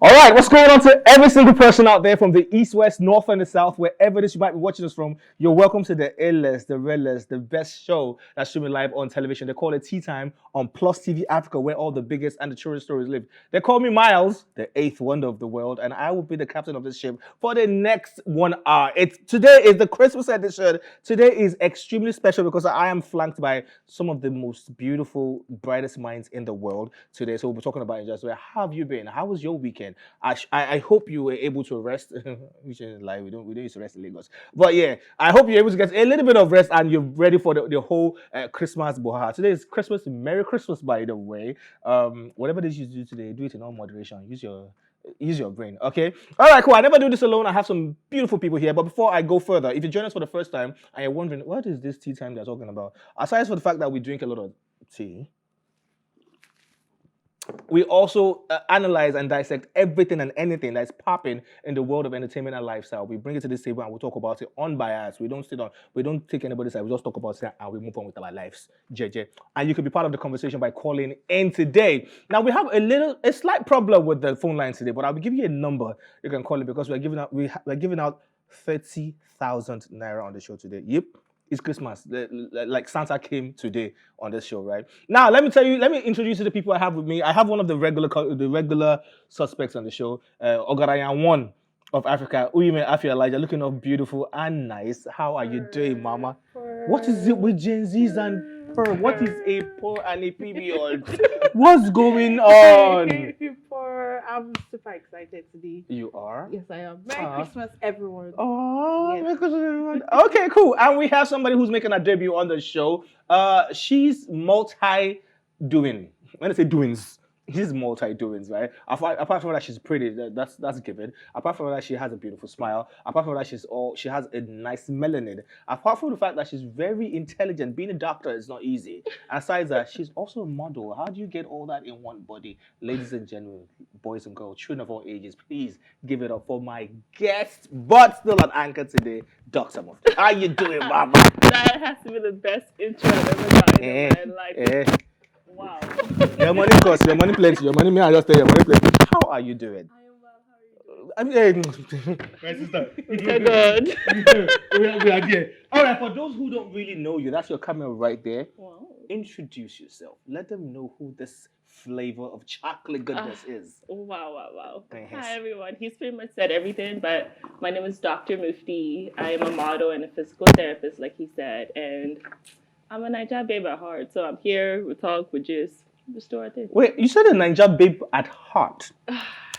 All right, what's going on to every single person out there from the east, west, north, and the south, wherever it is you might be watching us from? You're welcome to the illest, the realest, the best show that's streaming live on television. They call it Tea Time on PlusTvAfrica, where all the biggest and the truest stories live. They call me Miles, the eighth wonder of the world, and I will be the captain of this ship for the next 1 hour. Today is the Christmas edition. Today is extremely special because I am flanked by some of the most beautiful, brightest minds in the world today. So we'll be talking about it just where. How have you been? How was your weekend? I hope you were able to rest. Which is like we don't used to rest in Lagos, but yeah, I hope you're able to get a little bit of rest and you're ready for the whole Christmas boha. Today is Christmas. Merry Christmas, by the way. Whatever it is you do today, do it in all moderation. Use your brain, okay? All right, cool. I never do this alone. I have some beautiful people here. But before I go further, if you join us for the first time and you're wondering what is this tea time they're talking about, aside from the fact that we drink a lot of tea, we also analyze and dissect everything and anything that's popping in the world of entertainment and lifestyle. We bring it to this table and we talk about it unbiased. We don't take anybody's side. We just talk about it and we move on with our lives. JJ. And you can be part of the conversation by calling in today. Now we have a slight problem with the phone line today, but I'll give you a number you can call it because we're giving out 30,000 naira on the show today. Yep. It's Christmas. Like Santa came today on this show, right? Now, let me introduce you to the people I have with me. I have one of the regular suspects on the show, Ogarayan one of Africa, Uyime Afia Elijah, looking all beautiful and nice. How are you doing, Mama? What is it with Gen Zs and her? What is a poor and a period? What's going on? I'm super excited today. You are? Yes, I am. Merry Christmas, everyone. Oh, Yes. Merry Christmas, everyone. Okay, cool. And we have somebody who's making a debut on the show. She's multi-doing. When I say doings, she's multi-doings, right? Apart from that, she's pretty. That's given. Apart from that, she has a beautiful smile. Apart from that, she has a nice melanin. Apart from the fact that she's very intelligent, being a doctor is not easy. Aside that, she's also a model. How do you get all that in one body? Ladies and gentlemen, boys and girls, children of all ages, please give it up for my guest, but still an anchor today, Dr. Mufti. How you doing, Mama? That has to be the best intro I've ever gotten in my life. Wow. Your money costs, your money plenty, your money, may I just tell you, your money plenty. How are you doing? I am well. How are you doing? My sister. Oh, God. we are there. All right, for those who don't really know you, that's your camera right there. Wow. Introduce yourself. Let them know who this flavor of chocolate goodness is. Wow. Yes. Hi, everyone. He's pretty much said everything, but my name is Dr. Mufti. I am a model and a physical therapist, like he said, and I'm a Niger babe at heart. So I'm here, we talk, we just restore things. Wait, you said a Niger babe at heart.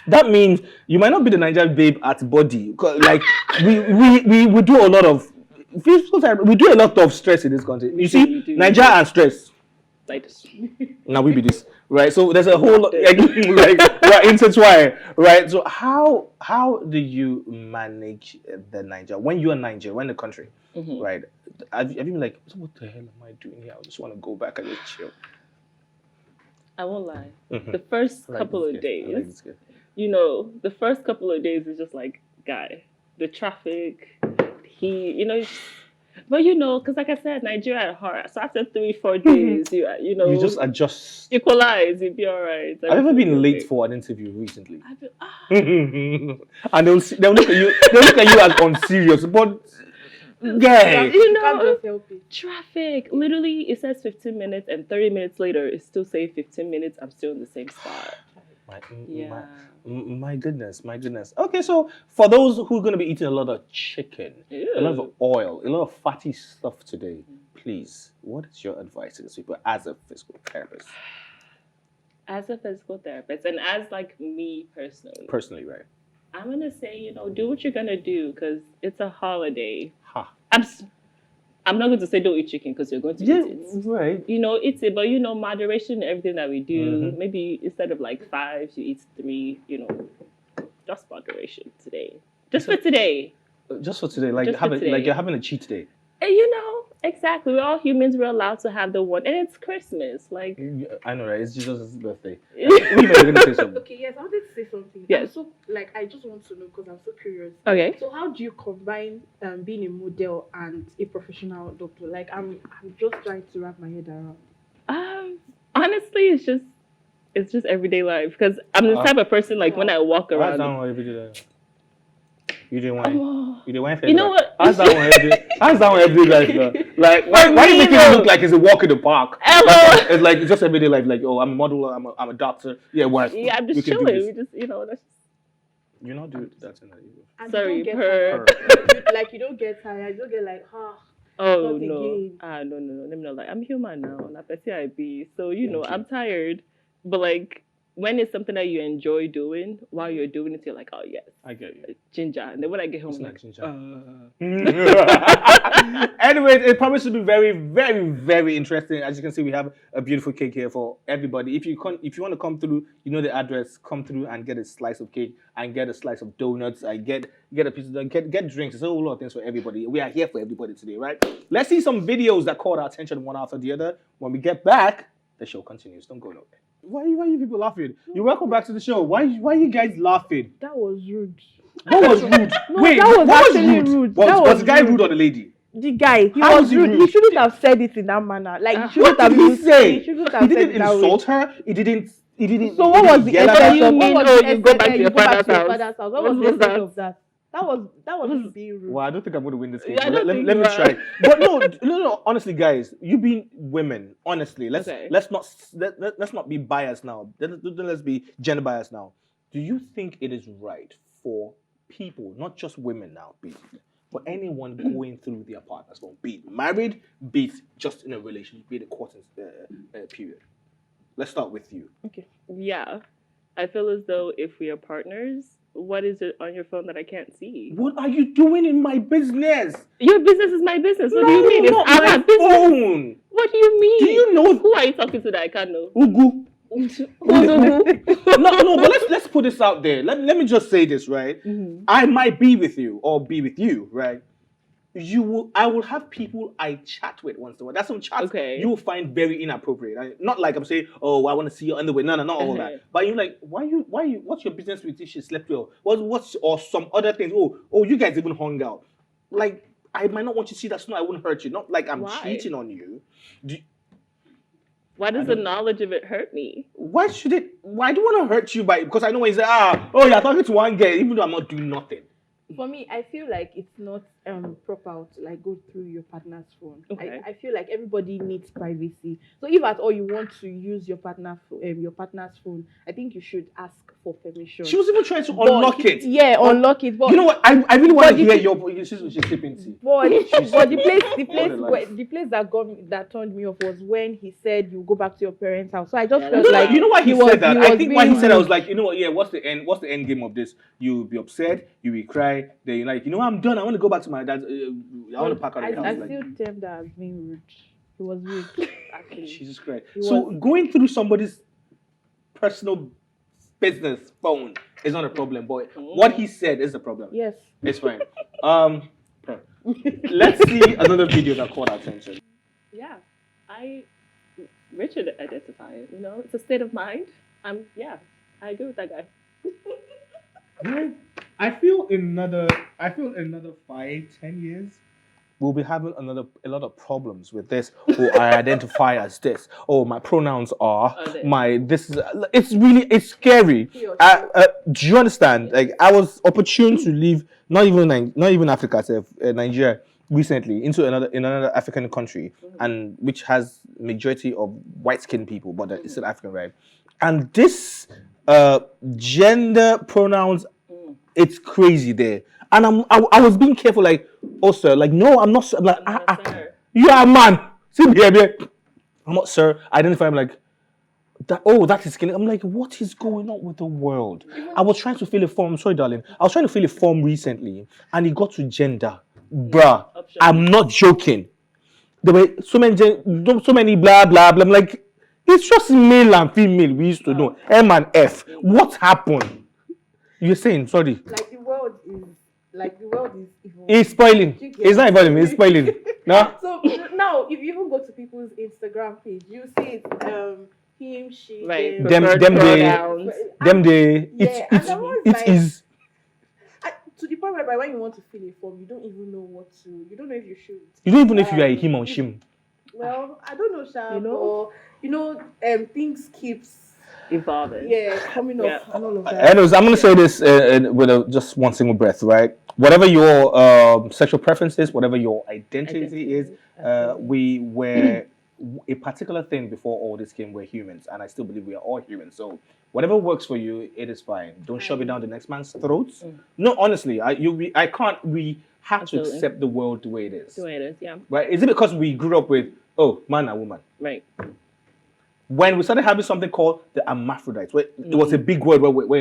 That means you might not be the Niger babe at body. Like we do a lot of physical therapy. We do a lot of stress in this country. You see, Niger and stress. Like this. Now we be this, right? So there's a whole lot, like we're intertwined, right? So how do you manage the Niger when you're in Niger, when the country, right? Have you been like, what the hell am I doing here? I just want to go back and just chill. I won't lie. The first couple of days, the first couple of days is just like, guy, the traffic, but because like I said, Nigeria at heart. So after 3-4 days, you just adjust, equalize, you'll be all right. I've ever been late for an interview recently. I've been, and they'll look at you as unserious, but yeah, can't just help it. Traffic. Literally, it says 15 minutes, and 30 minutes later, it's still saying 15 minutes. I'm still in the same spot. My goodness. Okay, so for those who are going to be eating a lot of chicken, a lot of oil, a lot of fatty stuff today, please, what is your advice to these people as a physical therapist? As a physical therapist, and as like me personally. Personally, right? I'm gonna say, do what you're gonna do because it's a holiday. I'm not going to say don't eat chicken because you're going to eat it. Right. Eat it, but moderation in everything that we do. Maybe instead of like 5, you eat 3. Just moderation today. Just for today. Just for today, like you're having a cheat day. And exactly. We're all humans. We're allowed to have the one, and it's Christmas. Like I know, right? It's Jesus' birthday. You're gonna say something. Okay, yes, I wanted to say something. Yes. So, I just want to know because I'm so curious. Okay. So, how do you combine being a model and a professional doctor? Like, I'm just trying to wrap my head around. Honestly, it's just it's just everyday life. Because I'm the type of person, like, when I walk How's around. that one every day? You didn't want. You didn't want. You know what? How's that one every day? How's that one every day life? Like, why do you make it look like it's a walk in the park? Like, it's like just everyday life. Like, oh, I'm a model. I'm a doctor. Yeah, what? Yeah, I'm just we can do chilling. this. We just, that's You're not doing that tonight. And Sorry, you don't per. get tired. Like you don't get tired. You don't get like, Oh not no. again. No. Let me know. Like, I'm human now. Not petty I be. So Thank you. I'm tired. But like, when it's something that you enjoy doing, while you're doing it, you're like, oh yes, I get you. ginger. And then when I get home, It's I'm like like, ginger. Anyway, it promises to be very, very, very interesting. As you can see, we have a beautiful cake here for everybody. If you want to come through, you know the address. Come through and get a slice of cake and get a slice of donuts. And get a piece of get drinks. There's a whole lot of things for everybody. We are here for everybody today, right? Let's see some videos that caught our attention one after the other. When we get back, the show continues. Don't go nowhere. Why are you people laughing? You're welcome back to the show. Why are you guys laughing? That was rude. What was rude? No, Wait, that was what actually rude. That Was the guy rude. rude or the lady? The guy, he How was was he rude. rude? He shouldn't have said it in that manner. Like, he shouldn't What have did he even say? He shouldn't He have said didn't it that way. insult her. He didn't. So what was the yell at essence her? of You what mean, was oh, the you go essence- back to your go back father's to your house? father's house? What What was the was essence that? of that? That was him being rude. Well, I don't think I'm going to win this game. Yeah, I but don't let think me you are. try. But no. Honestly, guys, you being women. Honestly, let's not be biased now. Let's be gender biased now. Do you think it is right for people, not just women now, for anyone going through their partner's phone, be it married, be it just in a relationship, be it a courting period? Let's start with you. Okay. Yeah. I feel as though if we are partners, what is it on your phone that I can't see? What are you doing in my business? Your business is my business. What do you mean? It's not our my business. phone. What do you mean? Do you know Who are you talking to that I can't know? Ugu? Who's who? No, but let's put this out there. Let me just say this, right? Mm-hmm. I might be with you or be with you, right? I will have people I chat with once in a while. That's some chats Okay. you will find very inappropriate. Not like I'm saying, oh, I want to see your underwear. No, not all that. But you're like, why you? What's your business with if she slept well? What's or some other things? Oh, you guys even hung out. Like, I might not want you to see that, so I wouldn't hurt you. Not like I'm Why? cheating on you. Why does the knowledge of it hurt me? Why should it? Why do you want to hurt you because I know when you say, oh, you're talking to one girl, even though I'm not doing nothing. For me, I feel like it's not proper to like go through your partner's phone. Okay. I feel like everybody needs privacy. So if at all you want to use your partner's phone, I think you should ask for permission. She was even trying to unlock it. Yeah, unlock it. But you know what? I really want to hear but your. She's sleeping tea. But life. the place that turned me off was when he said you go back to your parents' house. So I just Yeah, felt that's like You know why he said that? I think why he being said I was rude. like, you know what? Yeah, what's the end game of this? You'll be upset, you will cry, then you're like, you know what? I'm done. I want to go back to my dad. I want to pack out of the house. I Like, still termed that as being rude. It was rude, actually. Jesus Christ. It So was- going through somebody's personal business phone is not a problem, but what he said is a problem. Yes. It's fine. Let's see another video that caught our attention. Yeah. Richard identified, it's a state of mind. I agree with that guy. I feel in another 5-10 years, we'll be having a lot of problems with this. Oh, I identify as this. Oh, my pronouns are this is. It's scary. Do you understand? Like, I was opportune to leave not even Africa, Nigeria recently into another African country, and which has majority of white skinned people, but it's still African, right? And this gender pronouns, it's crazy there. And I was being careful, like, oh sir, like, no, I'm not sir. I'm like, sir. you are a man. See me here. I'm not sir. I identify him like that. Oh, that is skinny. I'm like, what is going on with the world? I was trying to fill a form. Sorry, darling. I was trying to fill a form recently, and it got to gender. Bruh, Options. I'm not joking. There were so many blah blah blah. I'm like, it's just male and female. We used to know M and F. What happened? You're saying, sorry. Like the world is evil. It's spoiling. It's not evolving. It's spoiling. No. So now, if you even go to people's Instagram page, you see him, she, Right. Them Pronouns. they. Yeah, and that was It like- is. to the point whereby when you want to fill a form, you don't even know you don't know if you should. You don't even know if you are a him or shim. Well, I don't know, Sha, You know? but things keeps evolving. Coming up Yeah. and all of that. Anyways, I'm going to say this with just one single breath, right? Whatever your sexual preference is, whatever your identity is, we were a particular thing before all this came. We're humans, and I still believe we are all humans. So whatever works for you, it is fine. Don't shove it down the next man's throats. No, honestly, I can't. We have Absolutely. to accept the world the way it is. The way it is, yeah. Right? Is it because we grew up with man and woman? Right. When we started having something called the hermaphrodites, where it was a big word when we were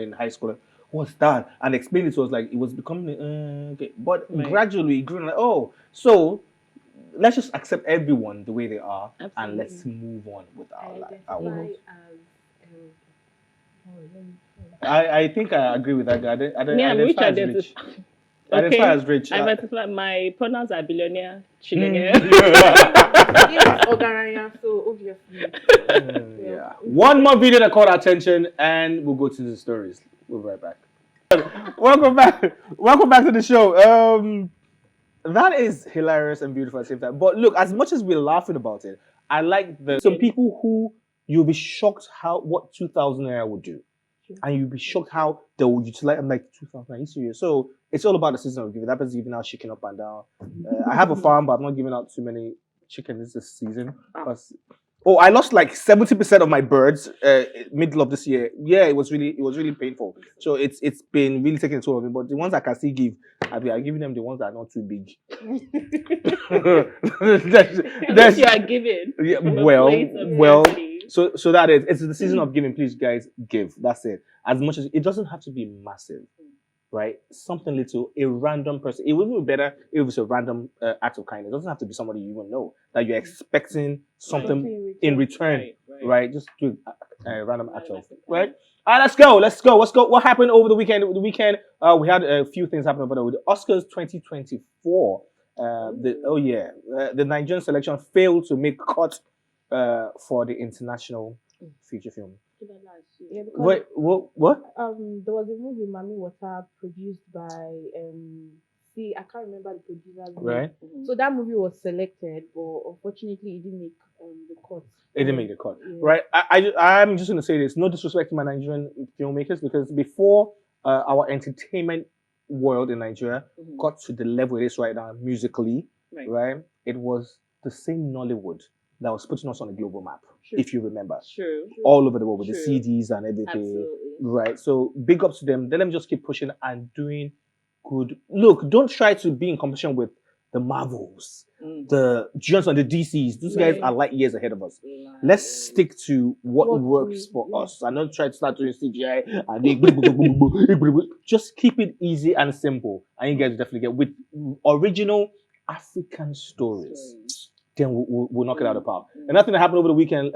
in high school. What's that? And explained it to us like it was becoming okay. But gradually it grew like, so let's just accept everyone the way they are. Absolutely. And let's move on with our life. I think I agree with that guy. I'm rich. I identify as rich. I identify my pronouns are billionaire, trillionaire. Ogaranya, so obviously. Yeah. One more video that caught our attention, and we'll go to the stories. We'll be right back. Welcome back to the show. That is hilarious and beautiful at the same time. But look, as much as we're laughing about it, I like some people who you'll be shocked what 2000 era would do. And you'll be shocked how they will utilize. I'm like, 2000, are you serious? So it's all about the season of giving. That person's giving out chicken up and down. I have a farm, but I'm not giving out too many chickens this season. I lost like 70% of my birds middle of this year. Yeah, it was really painful. So it's been really taking a toll of me. But the ones I can still give, I've been giving them the ones that are not too big. That's you are giving. Yeah, well. So that is, it's the season of giving. Please, guys, give. That's it. As much as it doesn't have to be massive, right? Something little, a random person. It would be better if it's a random act of kindness. It doesn't have to be somebody you even know that you're expecting something in return, right? Just do a random act of, right? All right, let's go. What happened over the weekend? The weekend, we had a few things happen over there with the Oscars 2024. The Nigerian selection failed to make cut for the international feature film. Yeah, Wait, what? There was a movie, Mami Water, produced by I can't remember the producer's name. Right. So that movie was selected, but unfortunately, it didn't make the cut. It didn't make the cut. Yeah. Right. I'm just gonna say this. No disrespect to my Nigerian filmmakers, because before our entertainment world in Nigeria got to the level it is right now musically, right? It was the same Nollywood that was putting us on a global map, if you remember. True. All over the world with the CDs and everything. Absolutely. Right. So big ups to them. Let them just keep pushing and doing good. Look, don't try to be in competition with the Marvels, the Giants and the DCs. These guys are light years ahead of us. Let's stick to what works for us and don't try to start doing CGI and just keep it easy and simple. And you guys will definitely get with original African stories. Then we'll knock it out of the park. Another thing that happened over the weekend,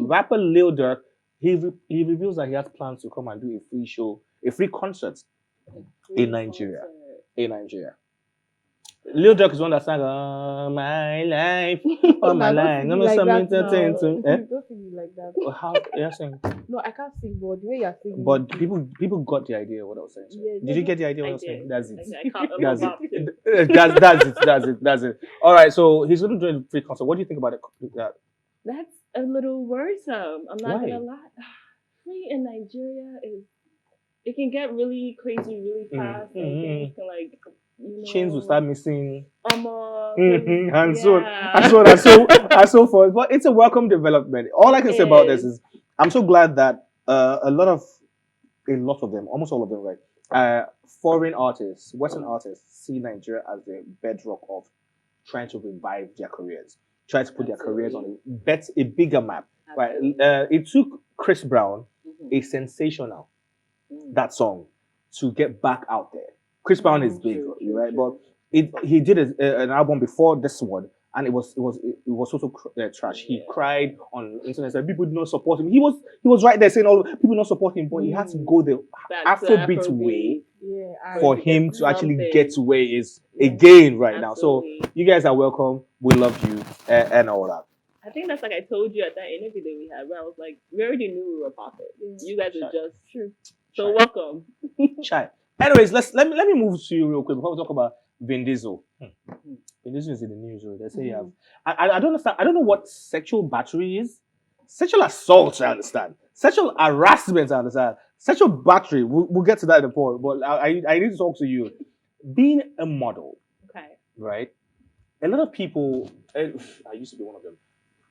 rapper Lil Durk, he reveals that he has plans to come and do a free concert in Nigeria. Lil Durk is one that sang my life, all my life. I'm like something that to sing to. Don't sing it like that. How you're saying? No, I can't sing, but the way you're singing. But people got the idea of what I was saying. So. Yeah, Did you get the idea of what I was saying? did. That's it. I can't That's it. All right, so he's going to do a free concert. What do you think about it? That's a little worrisome. I'm not Why? gonna lie. Free in Nigeria it can get really crazy really fast, and things can Chains will start missing. and so forth. But it's a welcome development. All I can say about this is I'm so glad that a lot of them, almost all of them, right? Foreign artists, Western artists see Nigeria as the bedrock of trying to revive their careers, trying to put their careers on a bigger map. Right? It took Chris Brown, a sensational, that song, to get back out there. Chris Brown is big, right? But he did an album before this one, and it was also trash. He cried on the internet, said people did not support him. He was right there saying all people not support him, but he had to go the Afrobeat way for him to actually get to where he is again right now. So you guys are welcome. We love you and all that. I think that's like I told you at that interview that we had, where I was like, we already knew we were popping. You guys are just so welcome. Chai. Anyways, let me move to you real quick before we talk about Vin Diesel. Vin Diesel is in the news. They say you have. I don't understand. I don't know what sexual battery is. Sexual assault, I understand. Sexual harassment, I understand. Sexual battery. We'll get to that in a point. But I need to talk to you. Being a model, Okay. right? A lot of people. I used to be one of them.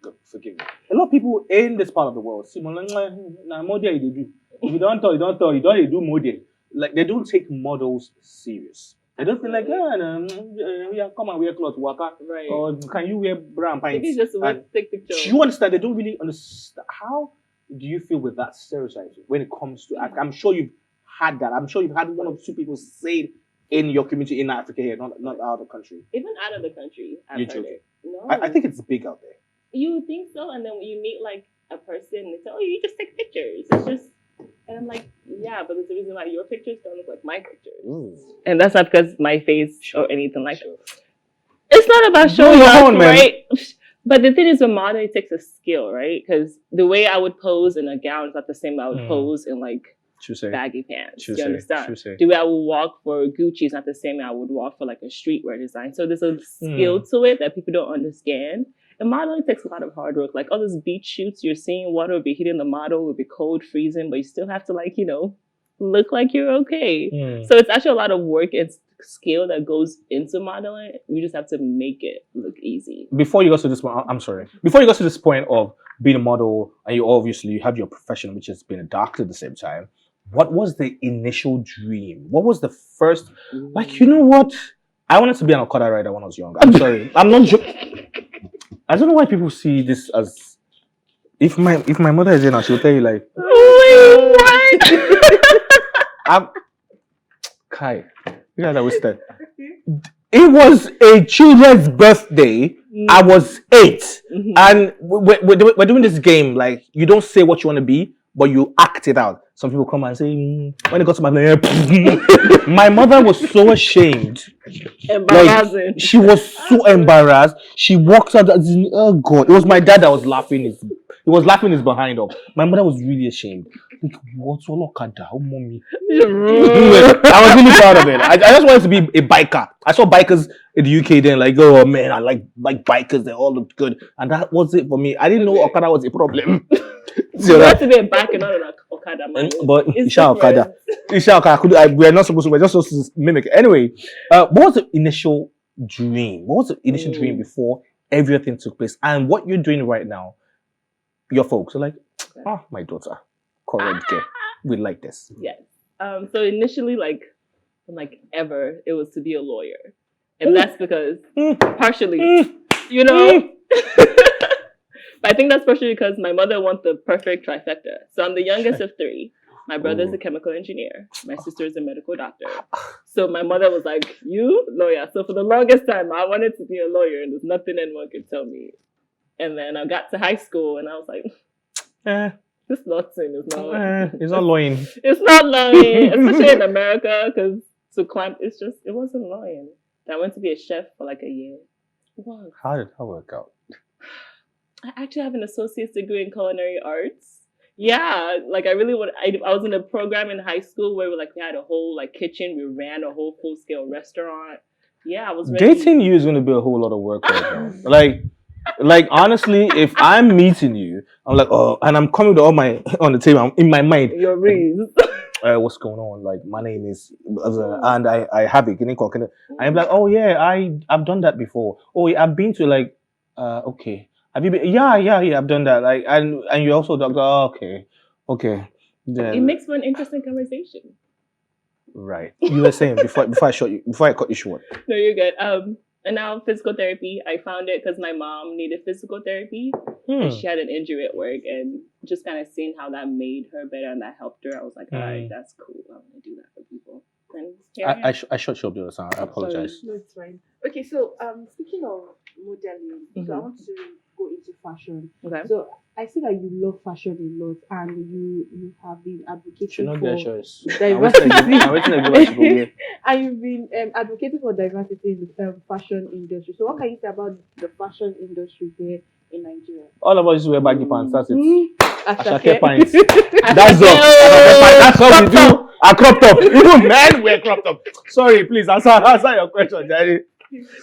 God, forgive me. A lot of people in this part of the world see model they do. If you don't talk, you don't talk. You don't do model. Like they don't take models serious. They don't feel like, yeah, come and wear clothes, waka. Right. Or can you wear brown pants? Maybe just take pictures. Do you understand? They don't really understand. How do you feel with that stereotype when it comes to acting? I'm sure you've had that. I'm sure you've had one or two people say it in your community in Africa here, not out of the country. Even out of the country, I've You're heard joking. it. No. I think it's big out there. You think so? And then when you meet like a person, they say, "Oh, you just take pictures." It's just, and I'm like, "Yeah, but there's a reason why your pictures don't look like my pictures." And that's not because my face or anything like that. It's not about showing off, right? But the thing is, with modeling, it takes a skill, right? Because the way I would pose in a gown is not the same I would pose in like baggy pants. You understand? The way I would walk for Gucci is not the same I would walk for like a streetwear design. So there's a skill to it that people don't understand. And modeling takes a lot of hard work. Like all those beach shoots, you're seeing water will be hitting the model, it will be cold, freezing, but you still have to like, look like you're okay. So it's actually a lot of work and skill that goes into modeling. We just have to make it look easy. Before you go to this point, I'm sorry. Before you go to this point of being a model, and you have your profession, which has been a doctor at the same time. What was the initial dream? What was the first? Like, you know what? I wanted to be an Okada rider when I was young. I'm sorry. I'm not joking. I don't know why people see this as. If my mother is here now, she'll tell you like. Wait, what? Kai, you guys are wasted. It was a children's birthday. I was 8, and we're doing this game. Like, you don't say what you want to be, but you act it out. Some people come and say, when it got to my mother was so ashamed. Embarrassing. Like, she was so embarrassed. She walked out. Oh God! It was my dad that was laughing. He was laughing his behind up. My mother was really ashamed. Like, what's all Okada? Oh, mommy. I was really proud of it. I just wanted to be a biker. I saw bikers in the UK then, like, oh man, I like bikers. They all looked good, and that was it for me. I didn't know Okada was a problem. You have to be a biker, not an Okada man. But Isha Okada. We're not supposed to. We're just supposed to mimic it. Anyway, what was the initial dream? What was the initial dream before everything took place? And what you're doing right now, your folks are like, my daughter, correct care. We like this. Yes. So initially, like ever, it was to be a lawyer, and that's because partially, But I think that's partially because my mother wants the perfect trifecta. So I'm the youngest of 3. My brother is a chemical engineer. My sister is a medical doctor. So my mother was like, you, lawyer. So for the longest time, I wanted to be a lawyer, and there's nothing anyone could tell me. And then I got to high school, and I was like, this law thing is not... it's not lawyering. It's not lawyering, especially in America, because to climb, it wasn't lawyering. I went to be a chef for like a year. Wow. How did that work out? I actually have an associate's degree in culinary arts. Yeah, like I was in a program in high school where we had a whole kitchen. We ran a whole full scale restaurant. Yeah, I was ready. Dating you is going to be a whole lot of work right now. Like honestly, if I'm meeting you, I'm like, and I'm coming to on the table. I'm in my mind. Your reason. What's going on? Like, my name is, and I have it. I'm like, oh yeah, I've done that before. Oh yeah, I've been to okay. Have you been? Yeah, I've done that. Like, and you also doctor. Oh, okay. Then, it makes for an interesting conversation. Right. You were saying before I cut you short. No, you're good. And now physical therapy. I found it because my mom needed physical therapy, and she had an injury at work, and just kind of seeing how that made her better and that helped her. I was like, all right, that's cool. I want to do that for people. And I shut you up the other time. I apologize. No, it's fine. Okay, so speaking of modeling, so I want to go into fashion. Okay. So I see that you love fashion a lot, and you have been advocating for diversity. And you've been advocating for diversity in the fashion industry. So what can you say about the fashion industry here in Nigeria? All of us wear baggy pants. That's it. Ashake pants. That's all. That's all we do. A crop top. Even men wear crop top. Sorry, please answer your question, Jerry.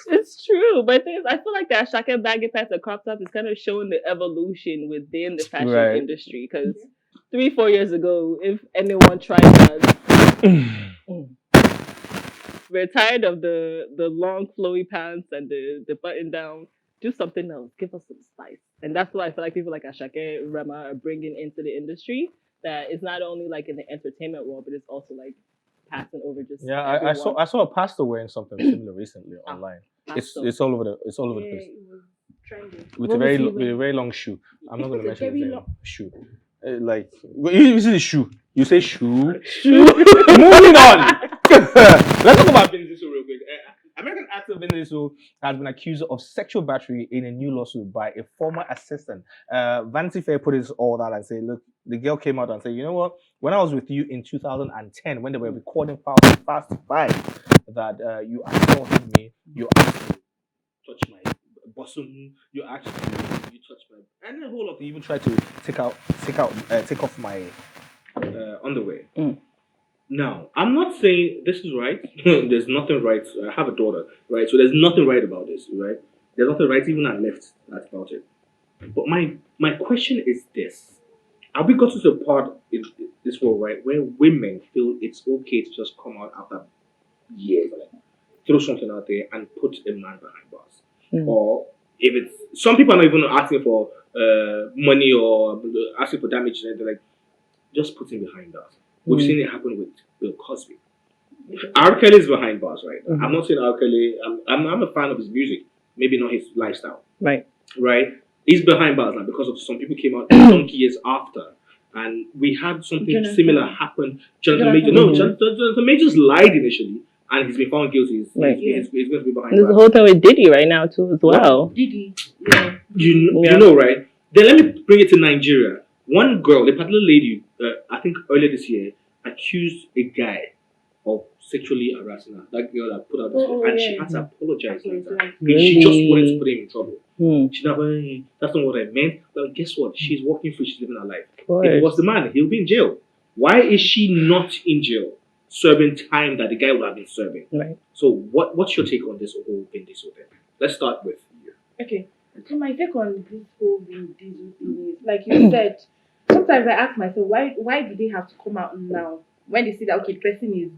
It's true, but the thing is, I feel like the Ashake baggy pants and crop top is kind of showing the evolution within the fashion industry, because 3-4 years ago, if anyone tried that, we're tired of the long flowy pants and the button down. Do something else. Give us some spice. And that's why I feel like people like Ashake, Rema are bringing into the industry that is not only like in the entertainment world, but it's also like passing over just Yeah, I saw a pastor wearing something similar recently online. It's all over the Yeah, place it was trending. with What was he with a wearing? very long shoe. I'm not going to It's a mention his very name. long- Shoe. Like you see the shoe. You say shoe. Shoe. Moving on. Let's talk about Vin Diesel real quick. American actor Vin Diesel has been accused of sexual battery in a new lawsuit by a former assistant. Vanity Fair put it all that and say, look, the girl came out and said, you know what? When I was with you in 2010, when they were recording Fast 5, that you assaulted me, you actually touched my bosom, you actually you touched my, and the whole of it even tried to take off my underwear. Now, I'm not saying this is right. There's nothing right. I have a daughter, right? So there's nothing right about this, right? There's nothing right, even at left, about it. But my question is this: have we got to the part in this world, right, where women feel it's okay to just come out after years, like, throw something out there and put a man behind bars? Or if it's some people are not even asking for money or asking for damage, and they're like, just put him behind bars. We've seen it happen with Bill Cosby. R. Kelly is behind bars right now. I'm not saying R. Kelly. I'm a fan of his music, maybe not his lifestyle. Right. He's behind bars now because of some people came out donkey years after, and we had something similar happen. Jonathan Major. No, Jonathan Major's lied initially, and he's been found guilty. He's going to be behind There's bars. a whole thing with Diddy right now too as well. Diddy. Yeah. You know, right? Then let me bring it to Nigeria. One girl, a particular lady, I think earlier this year, accused a guy of sexually harassing her. That girl that put out this video, and she had to apologize later. She just wanted to put him in trouble. She's not going, that's not what I meant. But guess what? She's walking free, she's living her life. If it was the man, he'll be in jail. Why is she not in jail, serving time that the guy would have been serving? Right. So what's your take on this whole Vin Diesel thing? Let's start with you. Okay. So my take on this whole Vin Diesel thing is, like you said, sometimes I ask myself, why do they have to come out now when they see that, okay, the person is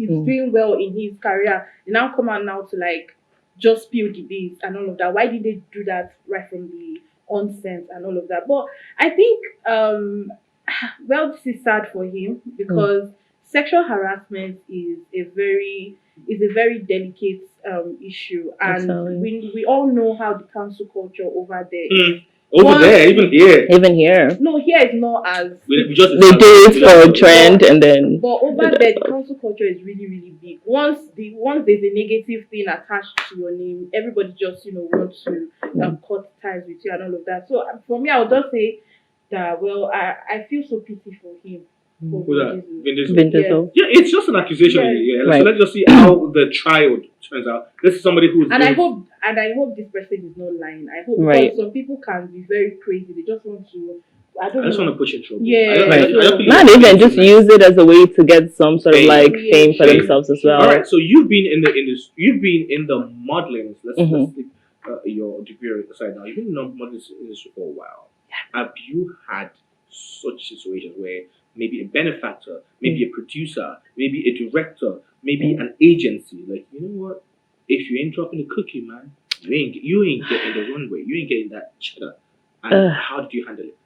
doing well in his career? They now come out now to like just spill the beans and all of that. Why did they do that right from the onset and all of that? But I think well, this is sad for him because sexual harassment is a very delicate issue, and we all know how the cancel culture over there is. Even here. No, here is not as they do it for a trend, and then. But over there, the cancel culture is really, really big. Once there's a negative thing attached to your name, everybody just wants to cut ties with you and all of that. So for me, I would just say that I feel so pity for him. Vin Diesel. Yeah, it's just an accusation. So let's just see how the trial turns out. This is somebody who's. And I hope this person is not lying. I hope because some people can be very crazy. They just want to. I just want to push in trouble. Yeah. Not even just use it as a way to get some sort of like fame for themselves as well. All right. So you've been in the industry. You've been in the modeling. Let's take your degree aside now. You've been in the modeling industry for a while. Have you had such situations where maybe a benefactor, maybe a producer, maybe a director, maybe an agency, like, you know what? If you ain't dropping the cookie, man, you ain't getting the runway. You ain't getting that cheddar. And how did you handle it?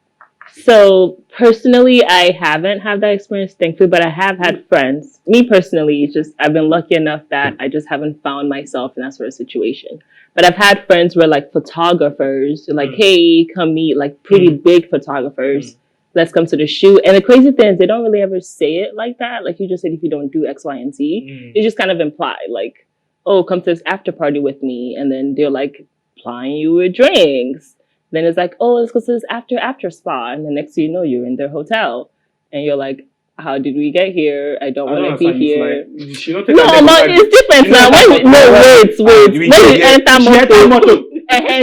So personally, I haven't had that experience, thankfully, but I have had friends. Me personally, it's just I've been lucky enough that I just haven't found myself in that sort of situation. But I've had friends where like photographers, like, hey, come meet like pretty big photographers. Let's come to the shoot. And the crazy thing is they don't really ever say it like that. Like you just said, if you don't do X, Y, and Z, it's just kind of implied like, oh, come to this after party with me. And then they're like plying you with drinks. Then it's like, oh, let's go to this after spa. And the next thing you know, you're in their hotel. And you're like, how did we get here? I don't want to be here. No, but it's different now. Wait. When you enter motor, when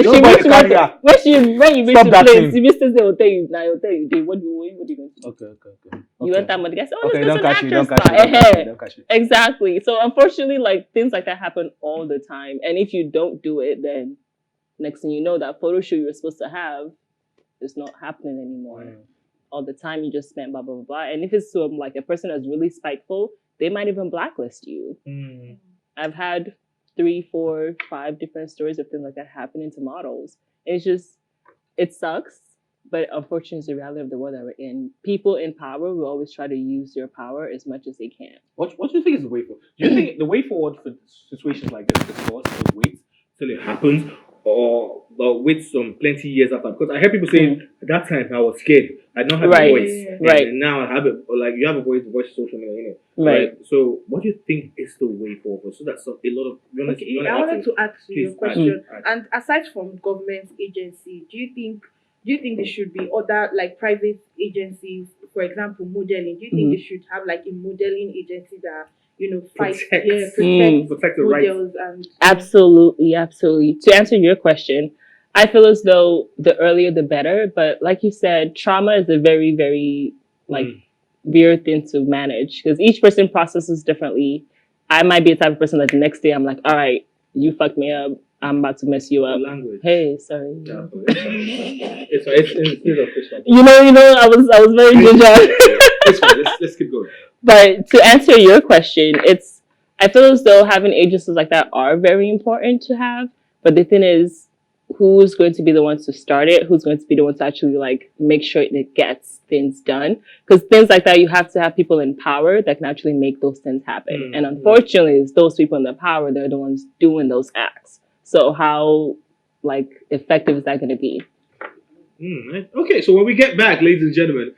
you reach the place, you just say they'll tell you, what do you going to do? Okay. You enter motor, guys, oh, okay, let's go to don't catch you. Exactly. So unfortunately, like things like that happen all the time. And if you don't do it, then next thing you know, that photo shoot you're supposed to have is not happening anymore. all the time you just spent, blah, blah, blah, blah. And if it's like a person that's really spiteful, they might even blacklist you. I've had 3, 4, 5 different stories of things like that happening to models. It's just, it sucks, but unfortunately, it's the reality of the world that we're in. People in power will always try to use their power as much as they can. What do you think is the way forward? Do you think the way forward for situations like this is for us to wait till it happens, or wait some plenty years after? Because I hear people saying at that time I was scared, I don't have a voice, and now I have it. Like you have a voice, social media, right? So, what do you think is the way forward so that a lot of I wanted to ask you a question. And aside from government agency, do you think there should be other like private agencies, for example, modeling? Do you think they should have like a modeling agency that protect the models rights? and Absolutely. To answer your question, I feel as though the earlier the better, but like you said, trauma is a very, very weird thing to manage because each person processes differently. I might be a type of person that the next day I'm like, all right, you fucked me up, I'm about to mess you up. Language. Hey, sorry. Yeah, I was very ginger. It's fine. Let's keep going. But to answer your question, I feel as though having agencies like that are very important to have. But the thing is, who's going to be the ones to start it? Who's going to be the ones to actually like make sure it gets things done? Because things like that, you have to have people in power that can actually make those things happen. And unfortunately, it's those people in the power, they're the ones doing those acts. So how like effective is that going to be? Okay, so when we get back, ladies and gentlemen,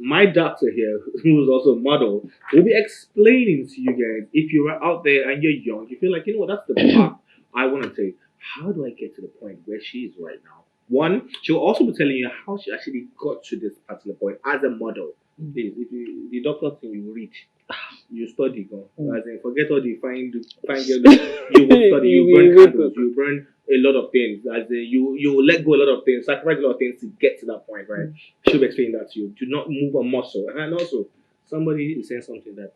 my doctor here, who is also a model, will be explaining to you guys, if you're out there and you're young, you feel like, that's the path I want to take. How do I get to the point where she is right now? One, she'll also be telling you how she actually got to this particular point as a model. Please, if the doctor thing you read, you study, as in forget all the fine girl, you will study, you burn candles, you burn a lot of things, as in you will let go a lot of things, sacrifice a lot of things to get to that point, right? She'll be explaining that to you. Do not move a muscle. And also, somebody is saying something that,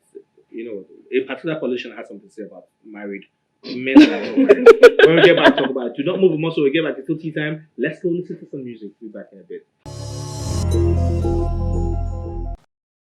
a particular politician has something to say about married men. When we get back, talk about it. Do not move a muscle. We get back to tea time. Let's go listen to some music. We'll be back in a bit.